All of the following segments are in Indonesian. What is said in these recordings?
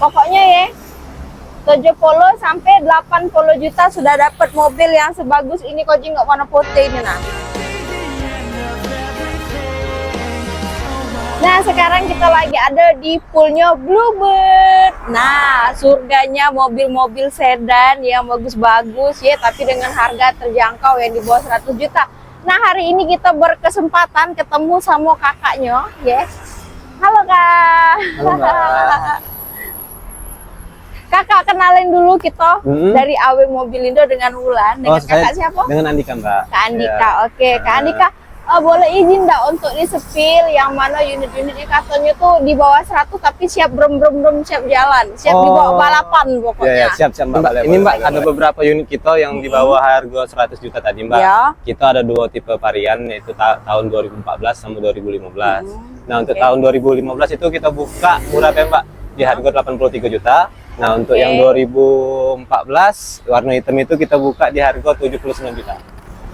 Pokoknya ya 70 sampai 80 juta sudah dapat mobil yang sebagus ini kok nggak warna putih ini nah. Nah sekarang kita lagi ada di poolnya Bluebird. Nah surganya mobil-mobil sedan yang bagus-bagus ya, tapi dengan harga terjangkau yang di bawah 100 juta. Nah hari ini kita berkesempatan ketemu sama kakaknya ya. Halo kak. Halo, Mbak. Kakak kenalin dulu kita dari AW Mobilindo dengan Wulan. Dengan kakak siapa? Dengan Andika, Mbak. Kak Andika, Ya. oke. Kak Andika, boleh izin nggak untuk di-spill yang mana unit-unit katanya tuh di bawah 100 tapi siap brem siap jalan, siap dibawa balapan pokoknya. Ya, siap Mbak. Ini Mbak ada beberapa unit kita yang di bawah harga 100 juta tadi, Mbak. Ya. Kita ada dua tipe varian yaitu tahun 2014 sama 2015. Nah, untuk tahun 2015 itu kita buka murah ya, Mbak, di harga 83 juta. Nah, untuk yang 2014 warna hitam itu kita buka di harga 79 juta.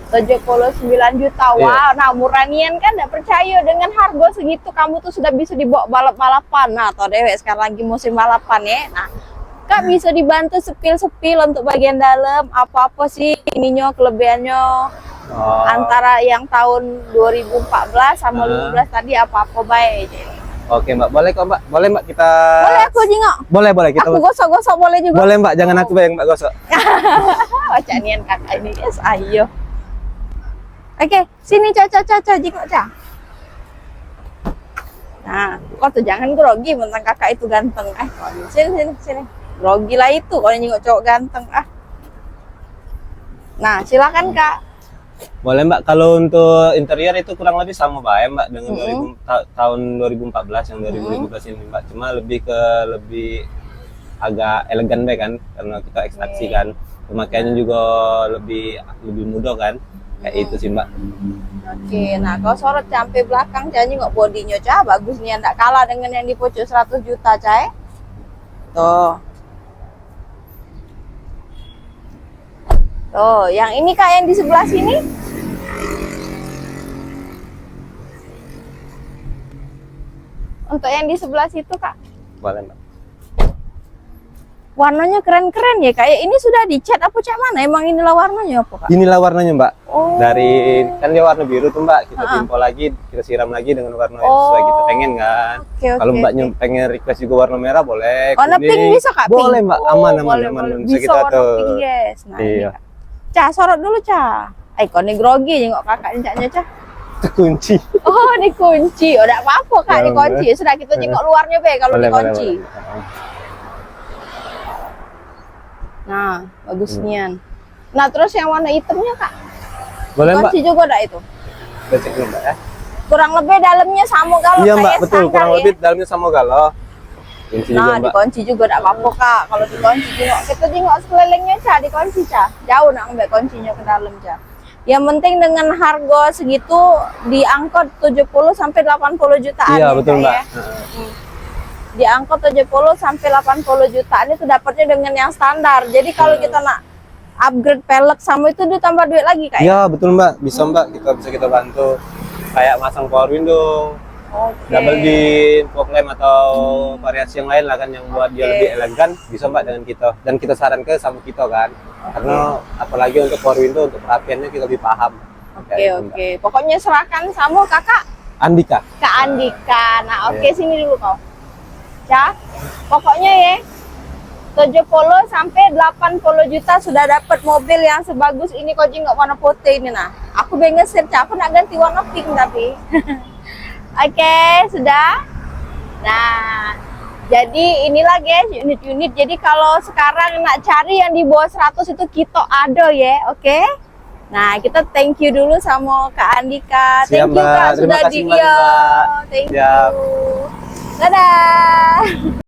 79 juta, wow. Nah muranian kan nggak percaya dengan harga segitu kamu tuh sudah bisa dibawa balap-balapan. Nah atau dewek sekarang lagi musim balapan ya. Nah Kak bisa dibantu sepil untuk bagian dalam apa-apa sih ininya kelebihannya antara yang tahun 2014 sama 2015 tadi apa-apa baik. Oke Mbak, boleh kok Mbak, boleh Mbak kita. Boleh aku jengok. Boleh kita. Aku gosok-gosok boleh juga. Boleh Mbak, jangan aku yang Mbak gosok. Wacanian kakak ini guys, ayo. Oke, sini Caca jengok Ca. Nah, kok tuh jangan grogi mentang kakak itu ganteng. Sini. Grogi lah itu kalau jengok cowok ganteng Nah, silakan Kak. Boleh Mbak, kalau untuk interior itu kurang lebih sama Mbak ya Mbak dengan tahun 2014 yang 2015 ini Mbak. Cuma lebih agak elegan Mbak kan, karena kita ekstraksi kan. Pemakaiannya juga lebih mudah kan. Kayak itu sih Mbak. Oke, nah kalau sorot sampai belakang Ca nggak bodinya Ca bagus nih, nggak kalah dengan yang di pojok 100 juta Ca. Tuh. Tuh, yang ini Kak yang di sebelah sini. Untuk yang di sebelah situ Kak. Boleh Mbak. Warnanya keren-keren ya kayak ini sudah dicat apa cat mana? Emang inilah warnanya apa Kak? Inilah warnanya Mbak. Oh. Dari kan dia warna biru tuh Mbak, kita timpo lagi, kita siram lagi dengan warna yang sesuai kita pengen kan. Kalau Mbaknya pengen request juga warna merah boleh. Warna pink bisa Kak? Boleh Mbak, aman. Bisa kita warna tuh. pink yes. Nah, iya. Ca sorot dulu Ca. Kok ini grogi nengok kakak Caknya Ca. Kunci. Oh dikunci, udah apa-apa Kak dikunci. Sudah kita jengok luarnya be kalau dikunci. Nah, bagus nian. Nah, terus yang warna hitamnya Kak? Boleh Mbak. Kunci juga ada itu. Cek dulu Mbak ya. Kurang lebih dalamnya sama galau Iya kayak Mbak, betul. Kurang lebih dalamnya sama galau. Nah, dikunci juga enggak apa-apa Kak. Kalau dikunci jengok, kita jengok sekelilingnya Ca, dikunci Ca. Jauh nak ambil kuncinya ke dalam Ca. Yang penting dengan harga segitu diangkut 70 sampai 80 jutaan. Iya, betul Mbak. Ya. Diangkut 70 sampai 80 jutaan itu dapatnya dengan yang standar. Jadi kalau kita nak upgrade pelek sama itu ditambah duit lagi Kak. Iya, betul Mbak. Bisa Mbak, kita bantu kayak masang power window. Double din, fog lamp atau variasi yang lain lah kan yang buat dia lebih elegan, bisa Mbak dengan kita. Dan kita sarankan sama kita kan. Karena apalagi untuk power window, untuk perapiannya kita lebih paham. Oke. Pokoknya serahkan sama kakak Andika. Kak Andika. Nah, sini dulu kau. Ya. Pokoknya ya 70 sampai 80 juta sudah dapat mobil yang sebagus ini kok nggak warna putih ini nah. Aku pengen search aku nak ganti warna pink tapi. Oke, sudah. Nah, jadi inilah guys unit-unit. Jadi kalau sekarang nak cari yang di bawah 100 itu kita ada ya, oke? Nah, kita thank you dulu sama Kak Andika. Thank you Kak sudah di Mbak. Thank you. Dadah.